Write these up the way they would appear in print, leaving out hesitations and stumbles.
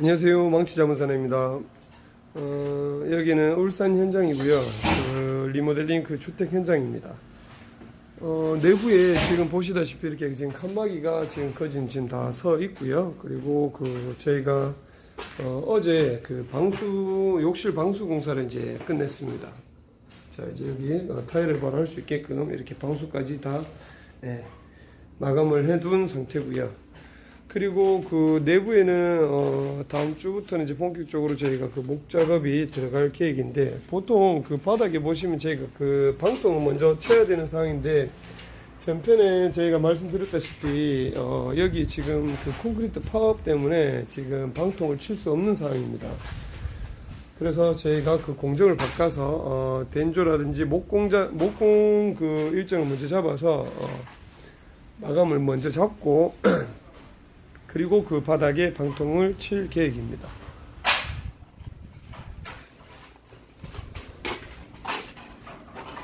안녕하세요. 망치자문사나입니다. 여기는 울산 현장이고요. 리모델링 주택 현장입니다. 내부에 지금 보시다시피 이렇게 지금 칸막이가 지금 거진 지금 다 서 있고요. 그리고 저희가 어제 욕실 방수 공사를 이제 끝냈습니다. 자, 이제 여기 타일을 바로 할 수 있게끔 이렇게 방수까지 다 마감을 해둔 상태고요. 그리고 내부에는 다음 주부터는 이제 본격적으로 저희가 목 작업이 들어갈 계획인데, 보통 바닥에 보시면 저희가 방통을 먼저 쳐야 되는 상황인데, 전편에 저희가 말씀드렸다시피 여기 지금 콘크리트 파업 때문에 지금 방통을 칠 수 없는 상황입니다. 그래서 저희가 공정을 바꿔서 den조라든지 목공 일정을 먼저 잡아서 마감을 먼저 잡고 그리고 바닥에 방통을 칠 계획입니다.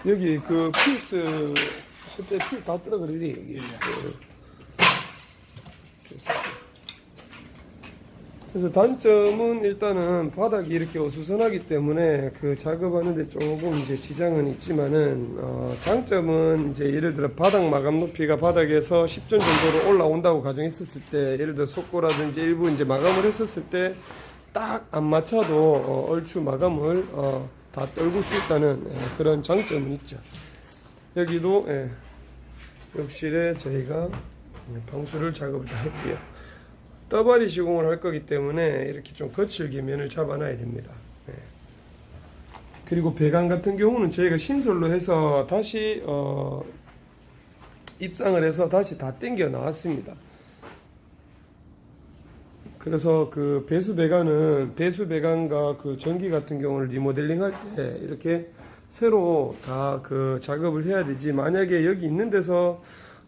여기 필스 할 때 필 다 뜯어버리지 여기. 그래서 단점은 일단은 바닥이 이렇게 어수선하기 때문에 작업하는데 조금 이제 지장은 있지만은, 장점은 이제 예를 들어 바닥 마감 높이가 바닥에서 10전 정도로 올라온다고 가정했었을 때, 예를 들어 속고라든지 일부 이제 마감을 했었을 때 딱 안 맞춰도 얼추 마감을 다 떨굴 수 있다는 그런 장점은 있죠. 여기도 욕실에 저희가 방수를 작업을 다 했고요. 떠바리 시공을 할 거기 때문에 이렇게 좀 거칠게 면을 잡아놔야 됩니다. 그리고 배관 같은 경우는 저희가 신설로 해서 다시 입상을 해서 다시 다 땡겨 나왔습니다. 그래서 배수 배관과 전기 같은 경우를 리모델링 할 때 이렇게 새로 다 작업을 해야 되지, 만약에 여기 있는 데서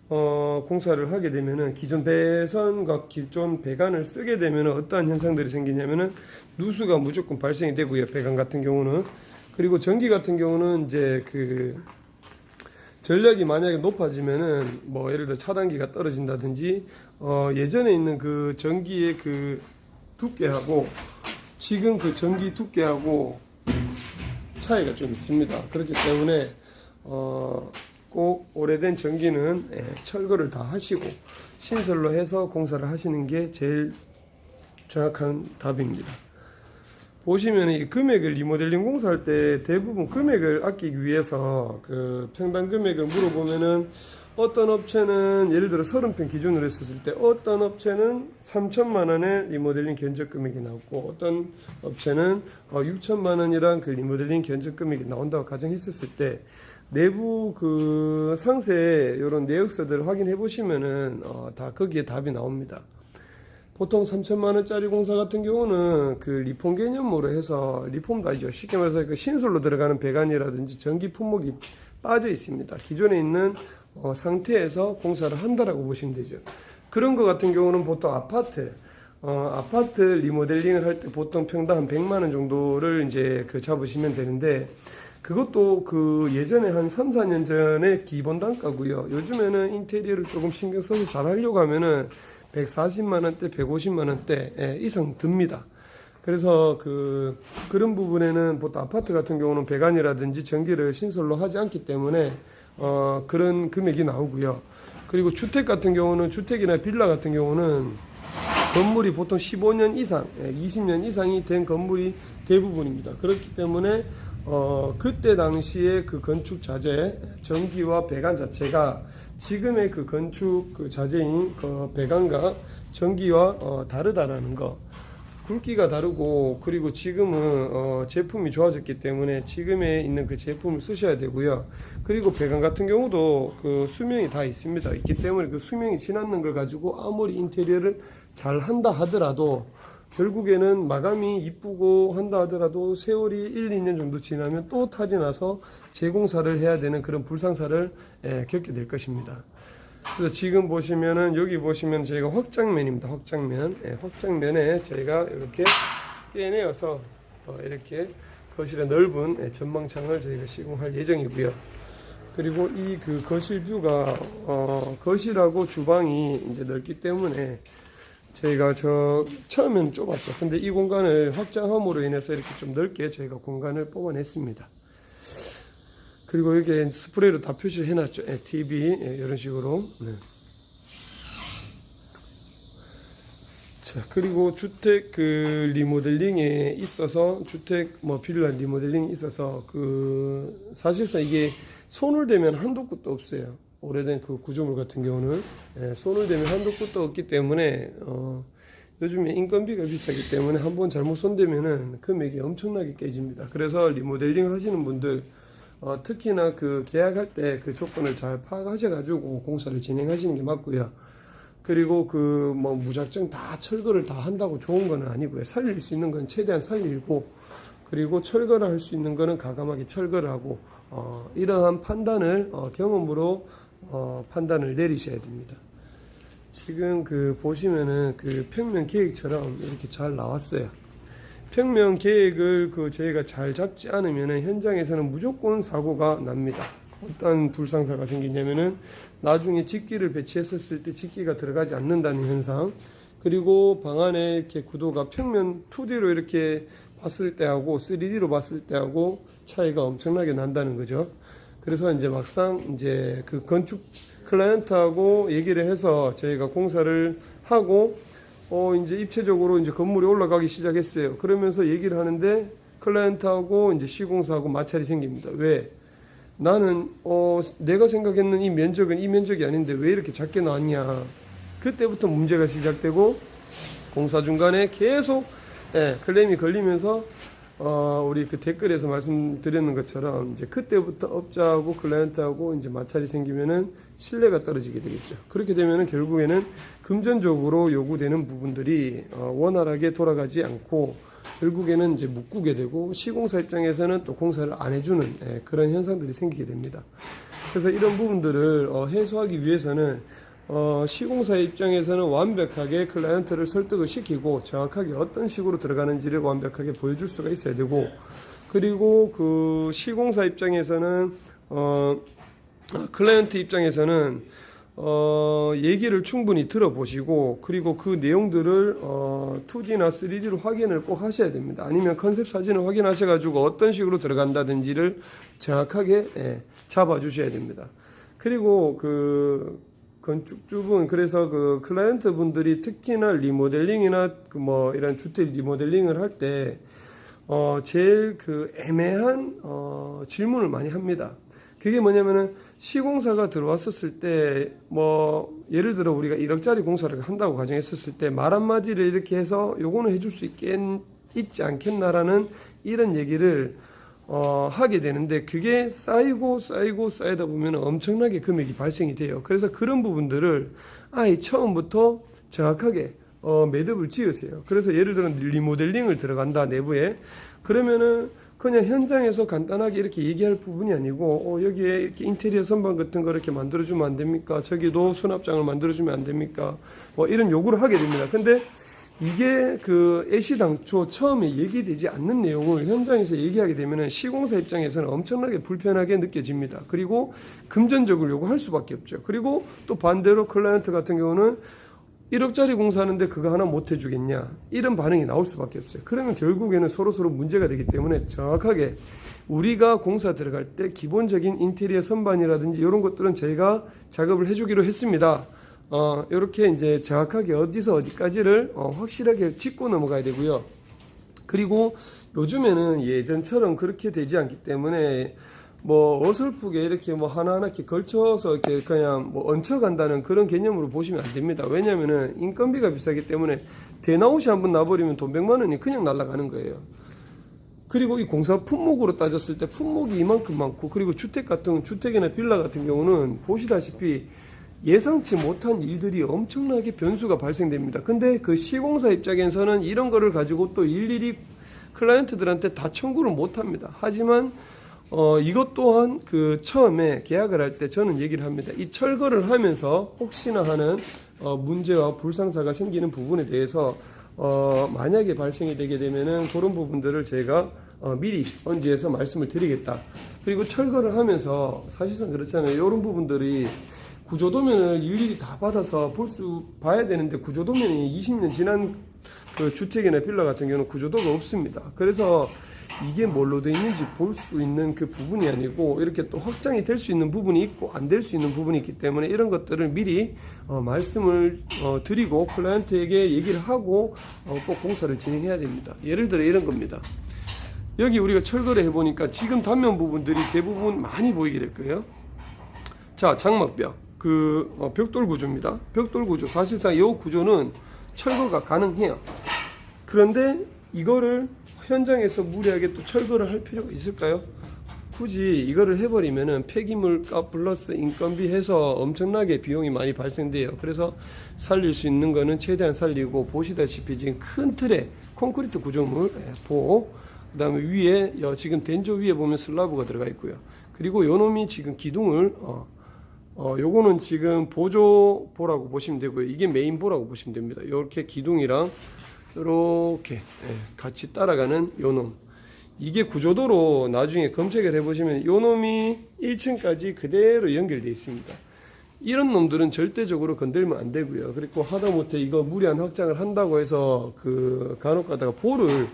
공사를 하게 되면은 기존 배선과 기존 배관을 쓰게 되면은 어떠한 현상들이 생기냐면은 누수가 무조건 발생이 되고요. 배관 같은 경우는. 그리고 전기 같은 경우는 이제 전력이 만약에 높아지면은 예를 들어 차단기가 떨어진다든지, 예전에 있는 전기의 두께하고 지금 전기 두께하고 차이가 좀 있습니다. 그렇기 때문에 꼭 오래된 전기는 철거를 다 하시고 신설로 해서 공사를 하시는 게 제일 정확한 답입니다. 보시면 이 금액을 리모델링 공사할 때 대부분 금액을 아끼기 위해서 평당 금액을 물어보면은, 어떤 업체는 예를 들어 30평 기준으로 했었을 때 어떤 업체는 3천만 원의 리모델링 견적 금액이 나오고, 어떤 업체는 6천만 원이란 리모델링 견적 금액이 나온다고 가정했었을 때, 내부 상세 이런 내역서들을 확인해 보시면은 다 거기에 답이 나옵니다. 보통 3천만 원짜리 공사 같은 경우는 리폼 개념으로 해서, 리폼도 아니죠. 쉽게 말해서 신설로 들어가는 배관이라든지 전기 품목이 빠져 있습니다. 기존에 있는 상태에서 공사를 한다라고 보시면 되죠. 그런 것 같은 경우는 보통 아파트 리모델링을 할 때 보통 평당 한 100만 원 정도를 이제 잡으시면 되는데, 그것도 예전에 한 3, 4년 전에 기본 단가고요. 요즘에는 인테리어를 조금 신경 써서 잘 하려고 하면은 140만 원대, 150만 원대 이상 듭니다. 그래서 그런 부분에는 보통 아파트 같은 경우는 배관이라든지 전기를 신설로 하지 않기 때문에 그런 금액이 나오고요. 그리고 주택 같은 경우는, 주택이나 빌라 같은 경우는 건물이 보통 15년 이상, 20년 이상이 된 건물이 대부분입니다. 그렇기 때문에 그때 당시에 건축 자재, 전기와 배관 자체가 지금의 건축 자재인 배관과 전기와 다르다라는 거. 굵기가 다르고, 그리고 지금은 제품이 좋아졌기 때문에 지금에 있는 제품을 쓰셔야 되고요. 그리고 배관 같은 경우도 수명이 다 있기 때문에 수명이 지났는 걸 가지고 아무리 인테리어를 잘 한다 하더라도, 결국에는 마감이 이쁘고 한다 하더라도 세월이 1, 2년 정도 지나면 또 탈이 나서 재공사를 해야 되는 그런 불상사를 겪게 될 것입니다. 그래서 지금 보시면은, 여기 보시면 저희가 확장면입니다. 확장면에 저희가 이렇게 깨내어서 이렇게 거실의 넓은 전망창을 저희가 시공할 예정이고요. 그리고 이 거실 뷰가 거실하고 주방이 이제 넓기 때문에 저희가 처음에는 좁았죠. 근데 이 공간을 확장함으로 인해서 이렇게 좀 넓게 저희가 공간을 뽑아냈습니다. 그리고 여기에 스프레이로 다 표시를 해놨죠. TV 이런 식으로. 네. 자, 그리고 주택 그 리모델링에 있어서 주택 뭐 빌라 리모델링에 있어서 그 사실상 이게 손을 대면 한도 끝도 없어요. 오래된 그 구조물 같은 경우는 손을 대면 한도 끝도 없기 때문에 요즘에 인건비가 비싸기 때문에 한번 잘못 손대면은 금액이 엄청나게 깨집니다. 그래서 리모델링 하시는 분들 특히나 그 계약할 때 그 조건을 잘 파악하셔가지고 공사를 진행하시는 게 맞고요. 그리고 그 뭐 무작정 다 철거를 다 한다고 좋은 건 아니고요. 살릴 수 있는 건 최대한 살리고, 그리고 철거를 할 수 있는 거는 가감하게 철거를 하고, 이러한 판단을 경험으로 판단을 내리셔야 됩니다. 지금 그 보시면은 그 평면 계획처럼 이렇게 잘 나왔어요. 평면 계획을 그 저희가 잘 잡지 않으면은 현장에서는 무조건 사고가 납니다. 어떤 불상사가 생기냐면은 나중에 직기를 배치했었을 때 직기가 들어가지 않는다는 현상, 그리고 방 안에 이렇게 구도가 평면 2D로 이렇게 봤을 때하고 3D로 봤을 때하고 차이가 엄청나게 난다는 거죠. 그래서 이제 막상 이제 그 건축 클라이언트하고 얘기를 해서 저희가 공사를 하고 이제 입체적으로 이제 건물이 올라가기 시작했어요. 그러면서 얘기를 하는데 클라이언트하고 이제 시공사하고 마찰이 생깁니다. 왜? 나는 내가 생각했는 이 면적은 이 면적이 아닌데 왜 이렇게 작게 나왔냐. 그때부터 문제가 시작되고 공사 중간에 계속 클레임이 걸리면서 우리 그 댓글에서 말씀드렸는 것처럼 이제 그때부터 업자하고 클라이언트하고 이제 마찰이 생기면은 신뢰가 떨어지게 되겠죠. 그렇게 되면은 결국에는 금전적으로 요구되는 부분들이 원활하게 돌아가지 않고 결국에는 이제 묶게 되고 시공사 입장에서는 또 공사를 안 해주는 그런 현상들이 생기게 됩니다. 그래서 이런 부분들을 해소하기 위해서는 시공사 입장에서는 완벽하게 클라이언트를 설득을 시키고 정확하게 어떤 식으로 들어가는지를 완벽하게 보여줄 수가 있어야 되고, 그리고 그 시공사 입장에서는 클라이언트 입장에서는 얘기를 충분히 들어보시고, 그리고 그 내용들을 2D나 3D로 확인을 꼭 하셔야 됩니다. 아니면 컨셉 사진을 확인하셔가지고 어떤 식으로 들어간다든지를 정확하게 잡아주셔야 됩니다. 그리고 그 건축주분, 그래서 그 클라이언트 분들이 특히나 리모델링이나 그 뭐 이런 주택 리모델링을 할 때 제일 그 애매한 질문을 많이 합니다. 그게 뭐냐면은 시공사가 들어왔었을 때 뭐 예를 들어 우리가 1억짜리 공사를 한다고 가정했었을 때 말 한마디를 이렇게 해서 요거는 해줄 수 있지 않겠나라는 이런 얘기를 하게 되는데, 그게 쌓이다 보면 엄청나게 금액이 발생이 돼요. 그래서 그런 부분들을 아예 처음부터 정확하게 매듭을 지으세요. 그래서 예를 들어 리모델링을 들어간다 내부에, 그러면은 그냥 현장에서 간단하게 이렇게 얘기할 부분이 아니고 여기에 이렇게 인테리어 선반 같은 거 이렇게 만들어주면 안 됩니까? 저기도 수납장을 만들어주면 안 됩니까? 뭐 이런 요구를 하게 됩니다. 근데 이게 그 애시당초 처음에 얘기되지 않는 내용을 현장에서 얘기하게 되면은 시공사 입장에서는 엄청나게 불편하게 느껴집니다. 그리고 금전적으로 요구할 수밖에 없죠. 그리고 또 반대로 클라이언트 같은 경우는 1억짜리 공사하는데 그거 하나 못 해주겠냐, 이런 반응이 나올 수밖에 없어요. 그러면 결국에는 서로 문제가 되기 때문에 정확하게 우리가 공사 들어갈 때 기본적인 인테리어 선반이라든지 이런 것들은 저희가 작업을 해주기로 했습니다. 이렇게 이제 정확하게 어디서 어디까지를 확실하게 짚고 넘어가야 되고요. 그리고 요즘에는 예전처럼 그렇게 되지 않기 때문에 뭐 어설프게 이렇게 뭐 하나하나 이렇게 걸쳐서 이렇게 그냥 뭐 얹혀간다는 그런 개념으로 보시면 안 됩니다. 왜냐면은 인건비가 비싸기 때문에 대나웃이 한번 나버리면 돈 100만 원이 그냥 날아가는 거예요. 그리고 이 공사 품목으로 따졌을 때 품목이 이만큼 많고, 그리고 주택이나 빌라 같은 경우는 보시다시피 예상치 못한 일들이 엄청나게 변수가 발생됩니다. 근데 그 시공사 입장에서는 이런 거를 가지고 또 일일이 클라이언트들한테 다 청구를 못 합니다. 하지만 이것 또한 그 처음에 계약을 할 때 저는 얘기를 합니다. 이 철거를 하면서 혹시나 하는 문제와 불상사가 생기는 부분에 대해서 만약에 발생이 되게 되면은 그런 부분들을 제가 미리 언지에서 말씀을 드리겠다. 그리고 철거를 하면서 사실상 그렇잖아요. 이런 부분들이 구조도면을 일일이 다 받아서 봐야 되는데 구조도면이 20년 지난 그 주택이나 빌라 같은 경우는 구조도가 없습니다. 그래서 이게 뭘로 돼 있는지 볼 수 있는 그 부분이 아니고 이렇게 또 확장이 될 수 있는 부분이 있고 안 될 수 있는 부분이 있기 때문에 이런 것들을 미리 말씀을 드리고 클라이언트에게 얘기를 하고 꼭 공사를 진행해야 됩니다. 예를 들어 이런 겁니다. 여기 우리가 철거를 해보니까 지금 단면 부분들이 대부분 많이 보이게 될 거예요. 자, 장막벽 벽돌 구조입니다. 벽돌 구조, 사실상 이 구조는 철거가 가능해요. 그런데 이거를 현장에서 무리하게 또 철거를 할 필요가 있을까요? 굳이 이거를 해버리면은 폐기물값 플러스 인건비 해서 엄청나게 비용이 많이 발생돼요. 그래서 살릴 수 있는 거는 최대한 살리고, 보시다시피 지금 큰 틀에 콘크리트 구조물 그 다음에 위에 지금 된조 위에 보면 슬라브가 들어가 있고요. 그리고 요놈이 지금 기둥을 요거는 지금 보조보라고 보시면 되고요. 이게 메인보라고 보시면 됩니다. 이렇게 기둥이랑 이렇게 같이 따라가는 요놈, 이게 구조도로 나중에 검색을 해보시면 요놈이 1층까지 그대로 연결되어 있습니다. 이런 놈들은 절대적으로 건들면 안 되고요. 그리고 하다못해 이거 무리한 확장을 한다고 해서 그 간혹 가다가 볼을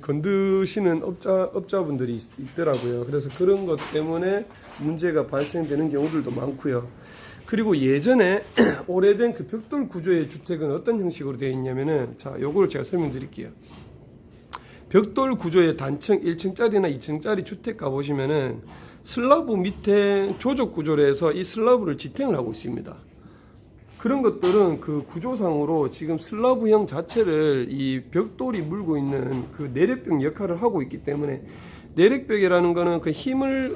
건드시는 업자분들이 있더라고요. 그래서 그런 것 때문에 문제가 발생되는 경우들도 많고요. 그리고 예전에 오래된 그 벽돌 구조의 주택은 어떤 형식으로 되어 있냐면은, 자, 요거를 제가 설명드릴게요. 벽돌 구조의 단층 1층짜리나 2층짜리 주택 가보시면은 슬라브 밑에 조적 구조로 해서 이 슬라브를 지탱을 하고 있습니다. 그런 것들은 그 구조상으로 지금 슬라브형 자체를 이 벽돌이 물고 있는 그 내력벽 역할을 하고 있기 때문에, 내력벽이라는 거는 그 힘을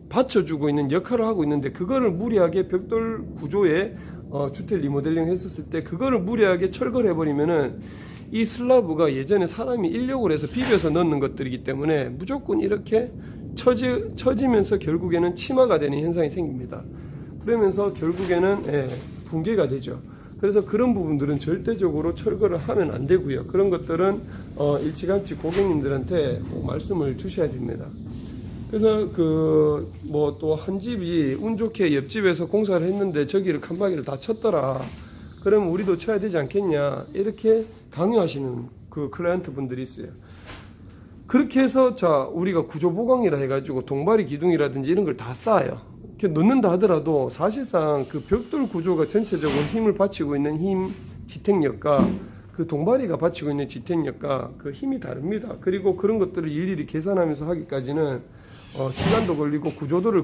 받쳐주고 있는 역할을 하고 있는데, 그거를 무리하게 벽돌 구조에 주택 리모델링 했었을 때 그거를 무리하게 철거를 해버리면은 이 슬라브가 예전에 사람이 인력으로 해서 비벼서 넣는 것들이기 때문에 무조건 이렇게 처지면서 결국에는 치마가 되는 현상이 생깁니다. 그러면서 결국에는 붕괴가 되죠. 그래서 그런 부분들은 절대적으로 철거를 하면 안 되고요. 그런 것들은 일찌감치 고객님들한테 말씀을 주셔야 됩니다. 그래서 뭐 또 한 집이 운 좋게 옆집에서 공사를 했는데 저기를 칸막이를 다 쳤더라, 그러면 우리도 쳐야 되지 않겠냐, 이렇게 강요하시는 그 클라이언트 분들이 있어요. 그렇게 해서 자, 우리가 구조 보강이라 해가지고 동바리 기둥이라든지 이런 걸 다 쌓아요. 이렇게 넣는다 하더라도 사실상 그 벽돌 구조가 전체적으로 힘을 받치고 있는 힘 지탱력과 그 동바리가 받치고 있는 지탱력과 그 힘이 다릅니다. 그리고 그런 것들을 일일이 계산하면서 하기까지는 시간도 걸리고 구조도를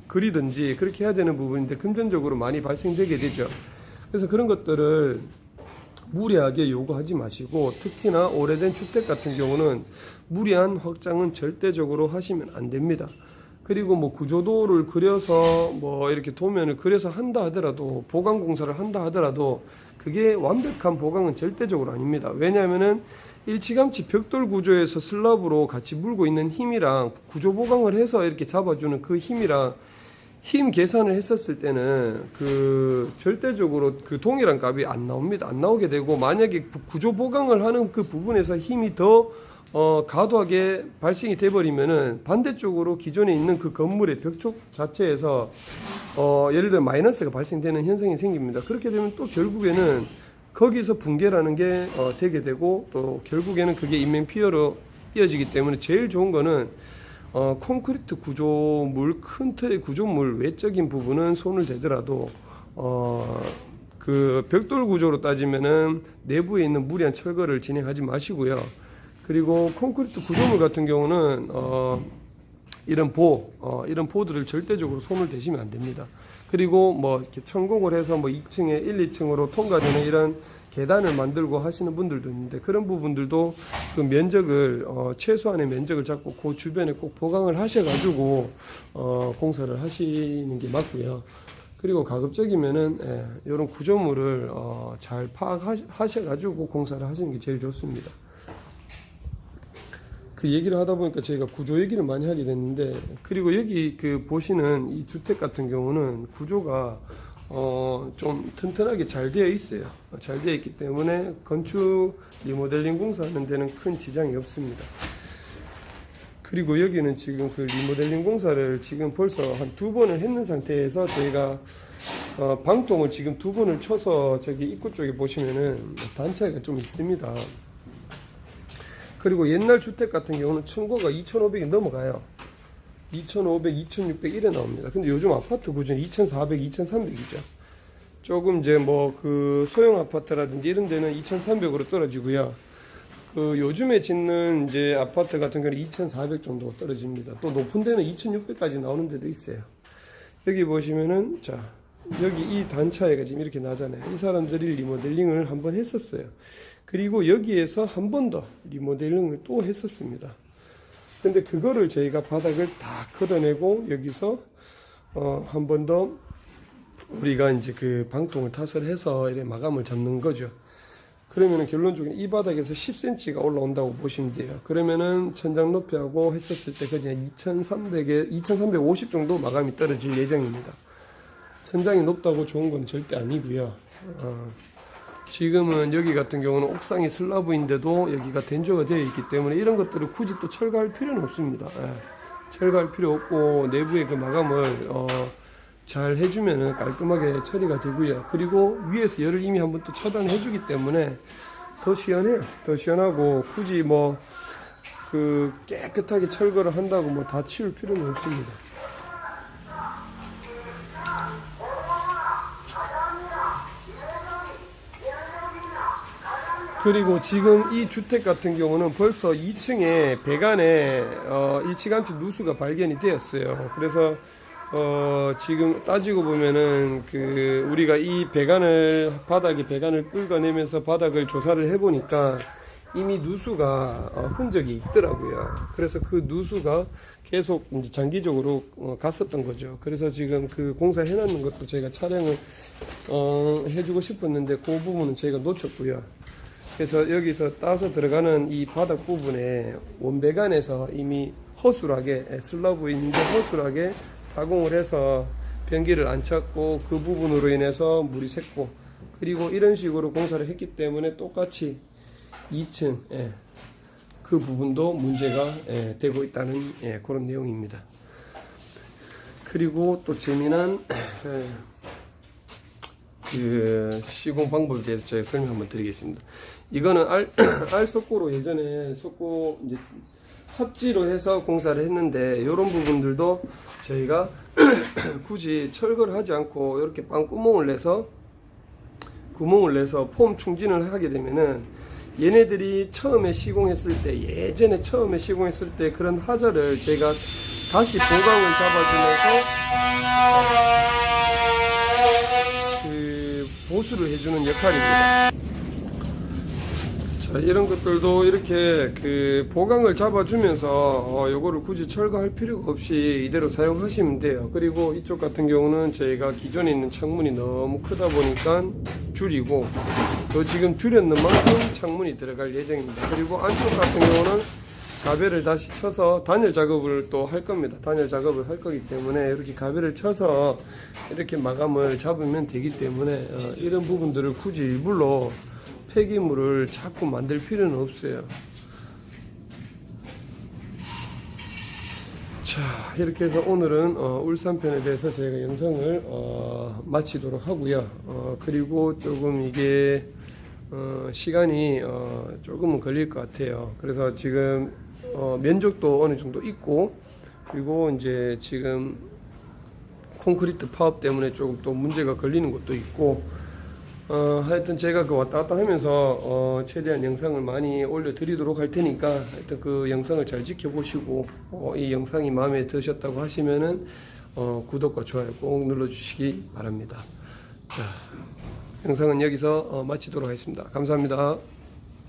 그리든지 그렇게 해야 되는 부분인데 금전적으로 많이 발생되게 되죠. 그래서 그런 것들을 무리하게 요구하지 마시고, 특히나 오래된 주택 같은 경우는 무리한 확장은 절대적으로 하시면 안 됩니다. 그리고 뭐 구조도를 그려서 뭐 이렇게 도면을 그려서 한다 하더라도, 보강 공사를 한다 하더라도 그게 완벽한 보강은 절대적으로 아닙니다. 왜냐하면은 일찌감치 벽돌 구조에서 슬라브로 같이 물고 있는 힘이랑 구조 보강을 해서 이렇게 잡아주는 그 힘이랑 힘 계산을 했었을 때는 그 절대적으로 그 동일한 값이 안 나옵니다. 안 나오게 되고, 만약에 구조 보강을 하는 그 부분에서 힘이 더 과도하게 발생이 돼버리면은 반대쪽으로 기존에 있는 그 건물의 벽쪽 자체에서 예를 들어 마이너스가 발생되는 현상이 생깁니다. 그렇게 되면 또 결국에는 거기서 붕괴라는 게 되게 되고, 또 결국에는 그게 인명피해로 이어지기 때문에 제일 좋은 거는 콘크리트 구조물, 큰 틀의 구조물 외적인 부분은 손을 대더라도 그 벽돌 구조로 따지면은 내부에 있는 무리한 철거를 진행하지 마시고요. 그리고 콘크리트 구조물 같은 경우는 이런 보들을 절대적으로 손을 대시면 안 됩니다. 그리고 뭐 이렇게 천공을 해서 뭐 2층에 1, 2층으로 통과되는 이런 계단을 만들고 하시는 분들도 있는데, 그런 부분들도 그 면적을 최소한의 면적을 잡고 그 주변에 꼭 보강을 하셔가지고 공사를 하시는 게 맞고요. 그리고 가급적이면은 이런 구조물을 잘 파악하셔가지고 공사를 하시는 게 제일 좋습니다. 그 얘기를 하다 보니까 저희가 구조 얘기를 많이 하게 됐는데, 그리고 여기 그 보시는 이 주택 같은 경우는 구조가 좀 튼튼하게 잘 되어 있어요. 잘 되어 있기 때문에 건축 리모델링 공사하는 데는 큰 지장이 없습니다. 그리고 여기는 지금 그 리모델링 공사를 지금 벌써 한 2번을 했는 상태에서 저희가 방통을 지금 2번을 쳐서 저기 입구 쪽에 보시면은 단차가 좀 있습니다. 그리고 옛날 주택 같은 경우는 층고가 2,500이 넘어가요. 2,500, 2,600 이래 나옵니다. 근데 요즘 아파트 구조는 2,400, 2,300이죠. 조금 이제 뭐 그 소형 아파트라든지 이런 데는 2,300으로 떨어지고요. 그 요즘에 짓는 이제 아파트 같은 경우는 2,400 정도 떨어집니다. 또 높은 데는 2,600까지 나오는 데도 있어요. 여기 보시면은 자, 여기 이 단차이가 지금 이렇게 나잖아요. 이 사람들이 리모델링을 한번 했었어요. 그리고 여기에서 한 번 더 리모델링을 또 했었습니다. 근데 그거를 저희가 바닥을 다 걷어내고 여기서 한 번 더 우리가 이제 그 방통을 타설해서 이렇게 마감을 잡는 거죠. 그러면은 결론적으로 이 바닥에서 10cm가 올라온다고 보시면 돼요. 그러면은 천장 높이하고 했었을 때 그냥 2,300에 2,350 정도 마감이 떨어질 예정입니다. 천장이 높다고 좋은 건 절대 아니고요. 지금은 여기 같은 경우는 옥상이 슬라브인데도 여기가 된조가 되어 있기 때문에 이런 것들을 굳이 또 철거할 필요는 없습니다. 철거할 필요 없고 내부의 그 마감을 잘 해주면은 깔끔하게 처리가 되고요. 그리고 위에서 열을 이미 한번 또 차단해 주기 때문에 더 시원해요. 더 시원하고 굳이 뭐 그 깨끗하게 철거를 한다고 뭐 다 치울 필요는 없습니다. 그리고 지금 이 주택 같은 경우는 벌써 2층에 배관에 일찌감치 누수가 발견이 되었어요. 그래서 지금 따지고 보면은 그 우리가 이 배관을 바닥에 배관을 긁어내면서 바닥을 조사를 해보니까 이미 누수가 흔적이 있더라고요. 그래서 그 누수가 계속 이제 장기적으로 갔었던 거죠. 그래서 지금 그 공사해 놨는 것도 저희가 촬영을 해주고 싶었는데 그 부분은 저희가 놓쳤고요. 그래서 여기서 따서 들어가는 이 바닥 부분에 원배관에서 이미 허술하게 슬라브 있는데 허술하게 가공을 해서 변기를 안 찼고 그 부분으로 인해서 물이 샜고 그리고 이런 식으로 공사를 했기 때문에 똑같이 2층 그 부분도 문제가 되고 있다는 그런 내용입니다. 그리고 또 재미난 그 시공 방법에 대해서 제가 설명 한번 드리겠습니다. 이거는 알석고로 예전에 석고 이제 합지로 해서 공사를 했는데 이런 부분들도 저희가 굳이 철거를 하지 않고 이렇게 빵구멍을 내서 구멍을 내서 폼 충진을 하게 되면은 얘네들이 처음에 시공했을 때 예전에 처음에 시공했을 때 그런 하자를 저희가 다시 보강을 잡아주면서 그 보수를 해주는 역할입니다. 자, 이런 것들도 이렇게 그 보강을 잡아주면서 요거를 굳이 철거할 필요가 없이 이대로 사용하시면 돼요. 그리고 이쪽 같은 경우는 저희가 기존에 있는 창문이 너무 크다 보니까 줄이고 또 지금 줄였는 만큼 창문이 들어갈 예정입니다. 그리고 안쪽 같은 경우는 가베를 다시 쳐서 단열 작업을 또 할 겁니다. 단열 작업을 할 거기 때문에 이렇게 가베를 쳐서 이렇게 마감을 잡으면 되기 때문에 이런 부분들을 굳이 일부러 폐기물을 자꾸 만들 필요는 없어요. 자, 이렇게 해서 오늘은 울산편에 대해서 저희가 영상을 마치도록 하고요. 그리고 조금 이게 시간이 조금은 걸릴 것 같아요. 그래서 지금 면적도 어느 정도 있고 그리고 이제 지금 콘크리트 파업 때문에 조금 또 문제가 걸리는 것도 있고 하여튼 제가 그 왔다 갔다 하면서 최대한 영상을 많이 올려드리도록 할 테니까 하여튼 그 영상을 잘 지켜보시고 이 영상이 마음에 드셨다고 하시면은 구독과 좋아요 꼭 눌러주시기 바랍니다. 자, 영상은 여기서 마치도록 하겠습니다. 감사합니다.